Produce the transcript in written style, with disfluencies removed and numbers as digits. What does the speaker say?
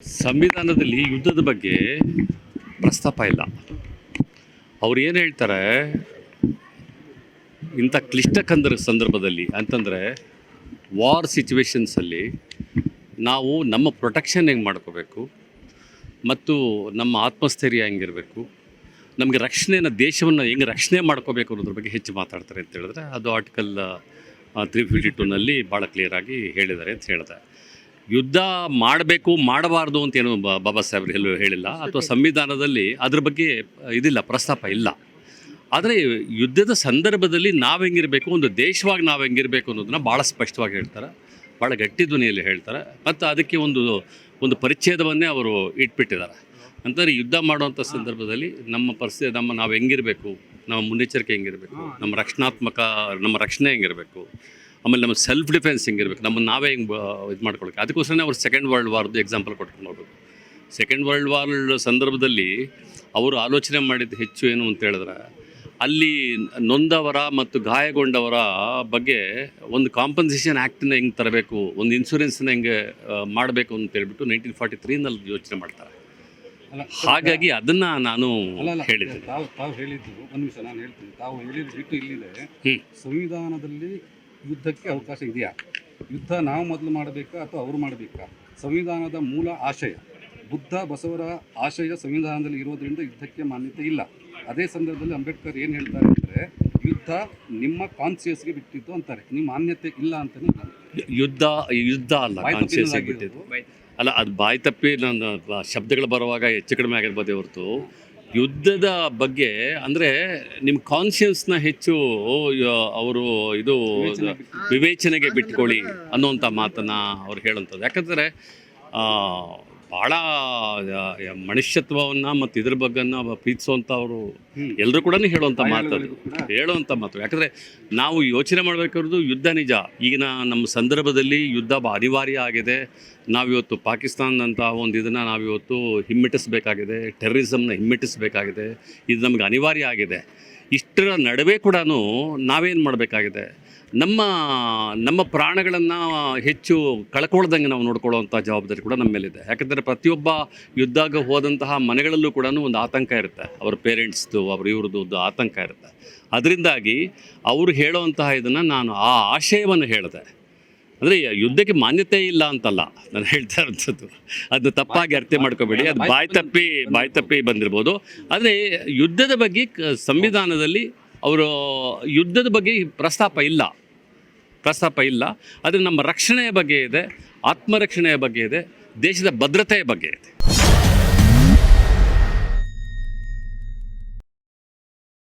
ಸಂವಿಧಾನದಲ್ಲಿ ಯುದ್ಧದ ಬಗ್ಗೆ ಪ್ರಸ್ತಾಪ ಇಲ್ಲ. ಅವ್ರು ಏನು ಹೇಳ್ತಾರೆ, ಇಂಥ ಕ್ಲಿಷ್ಟ ಸಂದರ್ಭದಲ್ಲಿ ಅಂತಂದರೆ ವಾರ್ ಸಿಚುವೇಶನ್ಸಲ್ಲಿ ನಾವು ನಮ್ಮ ಪ್ರೊಟೆಕ್ಷನ್ ಹೆಂಗೆ ಮಾಡ್ಕೋಬೇಕು ಮತ್ತು ನಮ್ಮ ಆತ್ಮಸ್ಥೈರ್ಯ ಹೆಂಗಿರಬೇಕು, ನಮಗೆ ರಕ್ಷಣೆಯನ್ನು ದೇಶವನ್ನು ಹೆಂಗೆ ರಕ್ಷಣೆ ಮಾಡ್ಕೋಬೇಕು ಅನ್ನೋದ್ರ ಬಗ್ಗೆ ಹೆಚ್ಚು ಮಾತಾಡ್ತಾರೆ ಅಂತ ಹೇಳಿದ್ರೆ, ಅದು ಆರ್ಟಿಕಲ್ 352ನಲ್ಲಿ ಭಾಳ ಕ್ಲಿಯರಾಗಿ ಹೇಳಿದ್ದಾರೆ ಅಂತ ಹೇಳಿದೆ. ಯುದ್ಧ ಮಾಡಬೇಕು ಮಾಡಬಾರ್ದು ಅಂತೇನು ಬಾಬಾ ಸಾಹೇಬ್ರು ಹೇಳಿಲ್ಲ, ಅಥವಾ ಸಂವಿಧಾನದಲ್ಲಿ ಅದ್ರ ಬಗ್ಗೆ ಇದಿಲ್ಲ, ಪ್ರಸ್ತಾಪ ಇಲ್ಲ. ಆದರೆ ಯುದ್ಧದ ಸಂದರ್ಭದಲ್ಲಿ ನಾವು ಹೆಂಗಿರಬೇಕು, ಒಂದು ದೇಶವಾಗಿ ನಾವು ಹೆಂಗಿರಬೇಕು ಅನ್ನೋದನ್ನ ಭಾಳ ಸ್ಪಷ್ಟವಾಗಿ ಹೇಳ್ತಾರೆ, ಭಾಳ ಗಟ್ಟಿ ಧ್ವನಿಯಲ್ಲಿ ಹೇಳ್ತಾರೆ. ಮತ್ತು ಅದಕ್ಕೆ ಒಂದು ಪರಿಚ್ಛೇದವನ್ನೇ ಅವರು ಇಟ್ಬಿಟ್ಟಿದ್ದಾರೆ. ಅಂತಂದರೆ ಯುದ್ಧ ಮಾಡುವಂಥ ಸಂದರ್ಭದಲ್ಲಿ ನಮ್ಮ ಪರಿಸ್ಥಿತಿ, ನಾವು ಹೆಂಗಿರಬೇಕು, ನಮ್ಮ ಮುನ್ನೆಚ್ಚರಿಕೆ ಹೆಂಗಿರಬೇಕು, ನಮ್ಮ ರಕ್ಷಣೆ ಹೆಂಗಿರಬೇಕು, ಆಮೇಲೆ ನಮ್ಮ ಸೆಲ್ಫ್ ಡಿಫೆನ್ಸ್ ಹೆಂಗಿರಬೇಕು, ನಮ್ಮನ್ನು ನಾವೇ ಹೆಂಗೆ ಇದು ಮಾಡ್ಕೊಳಕ್ಕೆ. ಅದಕ್ಕೋಸ್ಕರನೇ ಅವರು ಸೆಕೆಂಡ್ ವರ್ಲ್ಡ್ ವಾರ್ದು ಎಕ್ಸಾಂಪಲ್ ಕೊಟ್ಕೊಂಡು ಹೋಗೋದು. ಸೆಕೆಂಡ್ ವರ್ಲ್ಡ್ ವಾರ್ ಸಂದರ್ಭದಲ್ಲಿ ಅವರು ಆಲೋಚನೆ ಮಾಡಿದ್ದು ಹೆಚ್ಚು ಏನು ಅಂತ ಹೇಳಿದ್ರೆ, ಅಲ್ಲಿ ನೊಂದವರ ಮತ್ತು ಗಾಯಗೊಂಡವರ ಬಗ್ಗೆ ಒಂದು ಕಾಂಪನ್ಸೇಷನ್ ಆ್ಯಕ್ಟನ್ನ ಹೆಂಗೆ ತರಬೇಕು, ಒಂದು ಇನ್ಶೂರೆನ್ಸ್ನ ಹೆಂಗೆ ಮಾಡಬೇಕು ಅಂತ ಹೇಳ್ಬಿಟ್ಟು 1943ನಲ್ಲಿ ಯೋಚನೆ ಮಾಡ್ತಾರೆ. ಹಾಗಾಗಿ ಅದನ್ನು ನಾನು ಹೇಳಿದ್ದೆ. ತಾವು ಹೇಳಿದ್ದು ಒಂದು ನಿಮಿಷ ನಾನು ಹೇಳ್ತೀನಿ. ತಾವು ಹೇಳಿದ್ದು ಬಿಟ್ಟು ಇಲ್ಲಿದೆ, ಸಂವಿಧಾನದಲ್ಲಿ ಯುದ್ಧಕ್ಕೆ ಅವಕಾಶ ಇದೆಯಾ, ಯುದ್ಧ ನಾವು ಮೊದಲು ಮಾಡಬೇಕಾ ಅಥವಾ ಅವರು ಮಾಡಬೇಕಾ, ಸಂವಿಧಾನದ ಮೂಲ ಆಶಯ ಬುದ್ಧ ಬಸವರ ಆಶಯ ಸಂವಿಧಾನದಲ್ಲಿ ಇರೋದ್ರಿಂದ ಯುದ್ಧಕ್ಕೆ ಮಾನ್ಯತೆ ಇಲ್ಲ. ಅದೇ ಸಂದರ್ಭದಲ್ಲಿ ಅಂಬೇಡ್ಕರ್ ಏನು ಹೇಳ್ತಾರೆ ಅಂದರೆ, ಯುದ್ಧ ನಿಮ್ಮ ಕಾನ್ಸಿಯಸ್ಗೆ ಬಿಟ್ಟಿದ್ದು ಅಂತಾರೆ, ನಿಮ್ಮ ಮಾನ್ಯತೆ ಇಲ್ಲ ಅಂತಲೇ. ಯುದ್ಧ ಅಲ್ಲ, ಕಾನ್ಸಿಯಸ್ಗೆ ಬಿಟ್ಟಿದ್ದು ಅಲ್ಲ, ಅದು ಬಾಯಿ ತಪ್ಪಿ ನನ್ನ ಶಬ್ದಗಳು ಬರುವಾಗ ಹೆಚ್ಚು ಕಡಿಮೆ ಆಗಿರ್ಬೋದೇ ಹೊರತು, ಯುದ್ಧದ ಬಗ್ಗೆ ಅಂದರೆ ನಿಮ್ಮ ಕಾನ್ಷಿಯನ್ಸ್ನ ಹೆಚ್ಚು ಅವರು ವಿವೇಚನೆಗೆ ಬಿಟ್ಕೊಳ್ಳಿ ಅನ್ನೋವಂಥ ಮಾತನ್ನು ಅವ್ರು ಹೇಳೋಂಥದ್ದು. ಯಾಕಂದರೆ ಭಾಳ ಮನುಷ್ಯತ್ವವನ್ನು ಮತ್ತು ಇದ್ರ ಬಗ್ಗೆ ಪ್ರೀತಿಸುವಂಥವ್ರು ಎಲ್ಲರೂ ಕೂಡ ಹೇಳುವಂಥ ಮಾತು. ಯಾಕಂದರೆ ನಾವು ಯೋಚನೆ ಮಾಡಬೇಕಾದ್ರೂ ಯುದ್ಧ ನಿಜ, ಈಗಿನ ನಮ್ಮ ಸಂದರ್ಭದಲ್ಲಿ ಯುದ್ಧ ಅನಿವಾರ್ಯ ಆಗಿದೆ. ನಾವಿವತ್ತು ಪಾಕಿಸ್ತಾನದಂಥ ಒಂದು ಇದನ್ನು ನಾವಿವತ್ತು ಹಿಮ್ಮೆಟ್ಟಿಸಬೇಕಾಗಿದೆ, ಟೆರರಿಸಮ್ನ ಹಿಮ್ಮೆಟ್ಟಿಸಬೇಕಾಗಿದೆ, ಇದು ನಮಗೆ ಅನಿವಾರ್ಯ ಆಗಿದೆ. ಇಷ್ಟರ ನಡುವೆ ಕೂಡ ನಾವೇನು ಮಾಡಬೇಕಾಗಿದೆ, ನಮ್ಮ ಪ್ರಾಣಗಳನ್ನು ಹೆಚ್ಚು ಕಳ್ಕೊಳ್ದಂಗೆ ನಾವು ನೋಡ್ಕೊಳ್ಳೋವಂಥ ಜವಾಬ್ದಾರಿ ಕೂಡ ನಮ್ಮ ಮೇಲಿದೆ. ಯಾಕಂದರೆ ಪ್ರತಿಯೊಬ್ಬ ಯುದ್ಧಕ್ಕೆ ಹೋದಂತಹ ಮನೆಗಳಲ್ಲೂ ಕೂಡ ಒಂದು ಆತಂಕ ಇರುತ್ತೆ, ಅವ್ರ ಪೇರೆಂಟ್ಸ್ದು ಇವ್ರದ್ದು ಒಂದು ಆತಂಕ ಇರುತ್ತೆ. ಅದರಿಂದಾಗಿ ಅವರು ಹೇಳೋವಂತಹ ಇದನ್ನು ನಾನು ಆ ಆಶಯವನ್ನು ಹೇಳಿದೆ. ಅಂದರೆ ಯುದ್ಧಕ್ಕೆ ಮಾನ್ಯತೆ ಇಲ್ಲ ಅಂತಲ್ಲ ನಾನು ಹೇಳ್ತಾ ಇರೋಂಥದ್ದು, ಅದು ತಪ್ಪಾಗಿ ಅರ್ಥ ಮಾಡ್ಕೋಬೇಡಿ, ಅದು ಬಾಯಿ ತಪ್ಪಿ ಬಂದಿರ್ಬೋದು. ಆದರೆ ಯುದ್ಧದ ಬಗ್ಗೆ ಸಂವಿಧಾನದಲ್ಲಿ ಅವರು ಯುದ್ಧದ ಬಗ್ಗೆ ಪ್ರಸ್ತಾಪ ಇಲ್ಲ. ಆದರೆ ನಮ್ಮ ರಕ್ಷಣೆಯ ಬಗ್ಗೆ ಇದೆ, ಆತ್ಮರಕ್ಷಣೆಯ ಬಗ್ಗೆ ಇದೆ, ದೇಶದ ಭದ್ರತೆಯ ಬಗ್ಗೆ ಇದೆ.